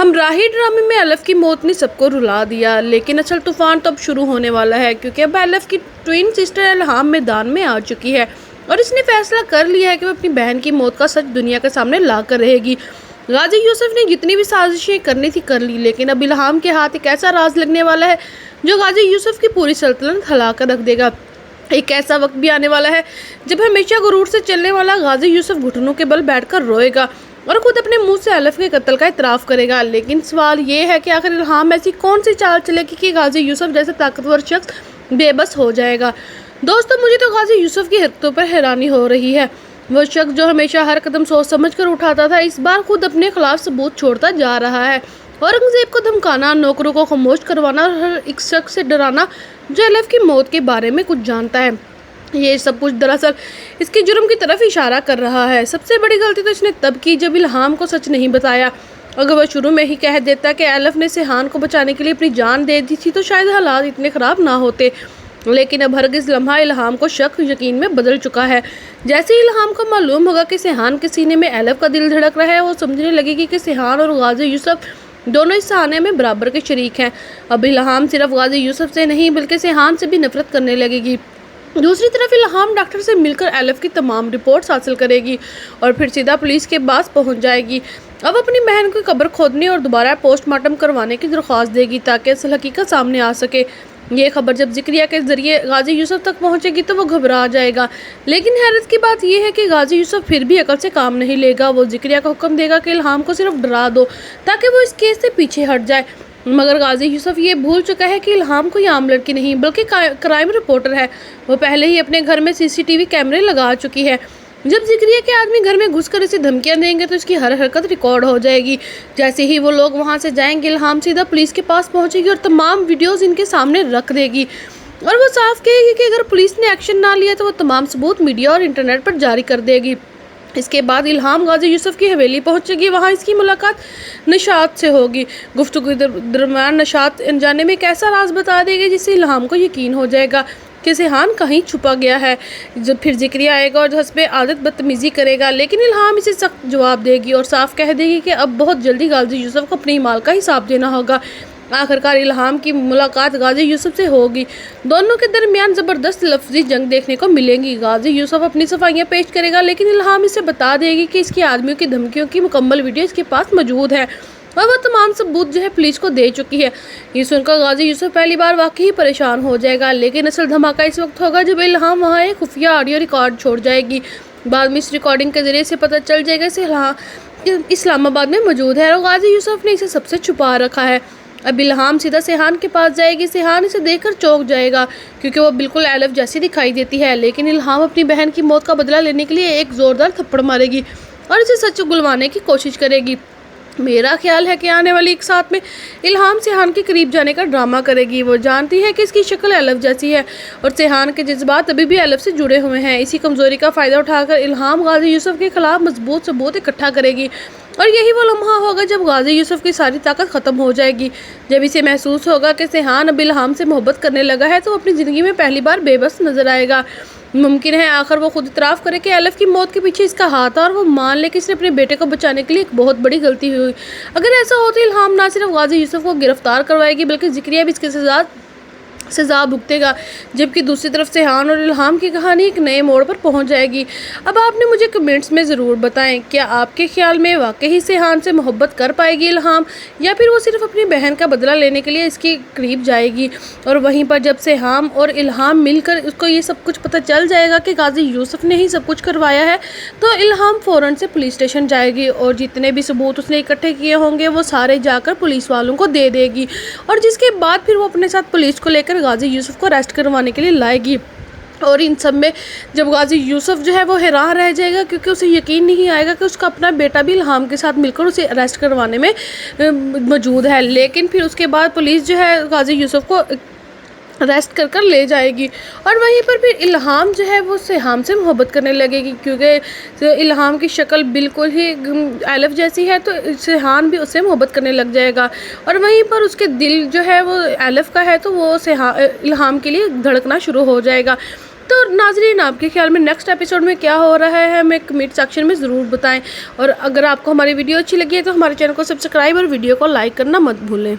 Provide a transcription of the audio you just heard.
हमराही ड्रामे में एलफ की मौत ने सबको रुला दिया, लेकिन असल तूफान तो अब शुरू होने वाला है क्योंकि अब एलफ की ट्विन सिस्टर इल्हाम मैदान में आ चुकी है और इसने फैसला कर लिया है कि वो अपनी बहन की मौत का सच दुनिया के सामने ला कर रहेगी। गाजी यूसुफ ने जितनी भी साजिशें करनी थी कर ली, लेकिन अब इल्हाम के हाथ एक ऐसा राज लगने वाला है जो गाजी यूसुफ की पूरी सल्तनत हिला कर रख देगा। एक ऐसा वक्त भी आने वाला है जब हमेशा गुरूर से चलने वाला गाजी यूसुफ घुटनों के बल बैठकर रोएगा और खुद अपने मुंह से एलफ के कत्ल का इतराफ़ करेगा। लेकिन सवाल ये है कि आखिर इल्हाम ऐसी कौन सी चाल चलेगी कि गाजी यूसुफ जैसे ताकतवर शख्स बेबस हो जाएगा। दोस्तों, मुझे तो गाजी यूसुफ की हरकतों पर हैरानी हो रही है। वो शख्स जो हमेशा हर कदम सोच समझ कर उठाता था, इस बार खुद अपने खिलाफ सबूत छोड़ता जा रहा है। औरंगजेब को धमकाना, नौकरों को खामोश करवाना और हर एक शख्स से डराना जो एलफ की मौत के बारे में कुछ जानता है, ये सब कुछ दरअसल इसके जुर्म की तरफ इशारा कर रहा है। सबसे बड़ी गलती तो इसने तब की जब इल्हाम को सच नहीं बताया। अगर वह शुरू में ही कह देता कि एलफ ने सेहान को बचाने के लिए अपनी जान दे दी थी तो शायद हालात इतने ख़राब ना होते। लेकिन अब हरगिज़ लम्हा इल्हाम को शक यकीन में बदल चुका है। जैसे ही इल्हाम को मालूम होगा कि सेहान के सीने में एलफ का दिल धड़क रहा है, वो समझने लगेगी कि सेहान और गाजी यूसुफ दोनों इस सहाने में बराबर के शरीक हैं। अब इल्हाम सिर्फ गाजी यूसुफ से नहीं बल्कि सेहान से भी नफरत करने लगेगी। दूसरी तरफ इल्हाम डॉक्टर से मिलकर एलफ की तमाम रिपोर्ट्स हासिल करेगी और फिर सीधा पुलिस के पास पहुंच जाएगी। अब अपनी बहन की कब्र खोदने और दोबारा पोस्टमार्टम करवाने की दरख्वास्त देगी ताकि असल हकीकत सामने आ सके। ये खबर जब जिक्रिया के जरिए गाजी यूसुफ तक पहुंचेगी तो वो घबरा जाएगा। लेकिन हैरत की बात यह है कि गाजी यूसुफ फिर भी अकल से काम नहीं लेगा। वो जिक्रिया को हुक्म देगा कि इल्हाम को सिर्फ डरा दो ताकि वो इस केस से पीछे हट जाए। मगर गाजी यूसुफ ये भूल चुका है कि इल्हाम कोई आम लड़की नहीं बल्कि क्राइम रिपोर्टर है। वो पहले ही अपने घर में सीसीटीवी कैमरे लगा चुकी है। जब जिक्रिया के आदमी घर में घुसकर इसे धमकियां देंगे तो इसकी हर हरकत रिकॉर्ड हो जाएगी। जैसे ही वो लोग वहां से जाएंगे, इल्हाम सीधा पुलिस के पास पहुंचेगी और तमाम वीडियोस इनके सामने रख देगी और वो साफ कहेगी कि अगर पुलिस ने एक्शन ना लिया तो वो तमाम सबूत मीडिया और इंटरनेट पर जारी कर देगी। इसके बाद इल्हाम गाजी यूसुफ की हवेली पहुंचेगी। वहां इसकी मुलाकात नशात से होगी। गुफ्तगू के दरमियान नशात अनजाने में एक ऐसा राज बता देगी जिससे इल्हाम को यकीन हो जाएगा कि सेहान कहीं छुपा गया है। जब फिर जिक्रिया आएगा और हस्बे आदत बदतमीज़ी करेगा, लेकिन इल्हाम इसे सख्त जवाब देगी और साफ कह देगी कि अब बहुत जल्दी गाजी यूसुफ को अपने माल का हिसाब देना होगा। आखिरकार इल्हाम की मुलाकात गाजी यूसुफ से होगी। दोनों के दरमियान ज़बरदस्त लफ्ज़ी जंग देखने को मिलेंगी। गाजी यूसुफ अपनी सफाइयाँ पेश करेगा, लेकिन इल्हाम इसे बता देगी कि इसकी आदमियों की धमकियों की मुकम्मल वीडियो इसके पास मौजूद है और वह तमाम सबूत जो है पुलिस को दे चुकी है। ये सुनकर गाजी यूसुफ पहली बार वाकई परेशान हो जाएगा, लेकिन असल धमाका इस वक्त होगा जब इल्हाम वहाँ एक खुफिया ऑडियो रिकॉर्ड छोड़ जाएगी। बाद में इस रिकॉर्डिंग के जरिए से पता चल जाएगा कि इस्लामाबाद में मौजूद है और गाजी यूसुफ ने इसे सबसे छुपा रखा है। अब इल्हाम सीधा सेहान के पास जाएगी। सेहान इसे देखकर चौंक जाएगा क्योंकि वो बिल्कुल एलफ जैसी दिखाई देती है, लेकिन इल्हाम अपनी बहन की मौत का बदला लेने के लिए एक ज़ोरदार थप्पड़ मारेगी और इसे सच उगलवाने की कोशिश करेगी। मेरा ख्याल है कि आने वाली एक साथ में इल्हाम सेहान के करीब जाने का ड्रामा करेगी। वो जानती है कि इसकी शक्ल एलफ जैसी है और सेहान के जज्बात अभी भी एलफ से जुड़े हुए हैं। इसी कमज़ोरी का फ़ायदा उठाकर इल्हाम गाजी यूसुफ के खिलाफ मजबूत सबूत इकट्ठा करेगी और यही वो लम्हा होगा जब गाजी यूसुफ की सारी ताकत ख़त्म हो जाएगी। जब इसे महसूस होगा कि सेहान अब इल्हाम से मोहब्बत करने लगा है तो वो अपनी ज़िंदगी में पहली बार बेबस नज़र आएगा। मुमकिन है आखिर वो खुद इतराफ़ करे कि एलफ की मौत के पीछे इसका हाथ था और वो मान ले कि इसने अपने बेटे को बचाने के लिए एक बहुत बड़ी गलती हुई। अगर ऐसा हो तो इल्हाम ना सिर्फ गाजी यूसुफ को गिरफ्तार करवाएगी बल्कि जिक्रिया भी इसके सज़ा भुगतेगा। जबकि दूसरी तरफ सेहान और इल्हाम की कहानी एक नए मोड़ पर पहुंच जाएगी। अब आपने मुझे कमेंट्स में ज़रूर बताएं, क्या आपके ख्याल में वाकई सेहान से मोहब्बत कर पाएगी इल्हाम या फिर वो सिर्फ अपनी बहन का बदला लेने के लिए इसके करीब जाएगी। और वहीं पर जब सेहान और इल्हाम मिलकर उसको ये सब कुछ पता चल जाएगा कि गाजी यूसुफ ने ही सब कुछ करवाया है तो इल्हाम फ़ौरन से पुलिस स्टेशन जाएगी और जितने भी सबूत उसने इकट्ठे किए होंगे वो सारे जाकर पुलिस वालों को दे देगी और जिसके बाद फिर वो अपने साथ पुलिस को लेकर गाजी यूसुफ को अरेस्ट करवाने के लिए लाएगी। और इन सब में जब गाजी यूसुफ जो है वो हैरान रह जाएगा क्योंकि उसे यकीन नहीं आएगा कि उसका अपना बेटा भी इल्हाम के साथ मिलकर उसे अरेस्ट करवाने में मौजूद है। लेकिन फिर उसके बाद पुलिस जो है गाजी यूसुफ को अरेस्ट कर ले जाएगी और वहीं पर फिर इल्हाम जो है वो सेहान से मोहब्बत करने लगेगी क्योंकि इल्हाम की शक्ल बिल्कुल ही एलफ जैसी है तो सेहान भी उससे मोहब्बत करने लग जाएगा और वहीं पर उसके दिल जो है वो एलफ का है तो वो इल्हाम के लिए धड़कना शुरू हो जाएगा। تو ناظرین آپ کے خیال میں نیکسٹ ایپیسوڈ میں کیا ہو رہا ہے ہمیں کمنٹ سیکشن میں ضرور بتائیں، اور اگر آپ کو ہماری ویڈیو اچھی لگی ہے تو ہمارے چینل کو سبسکرائب اور ویڈیو کو لائک کرنا مت بھولیں۔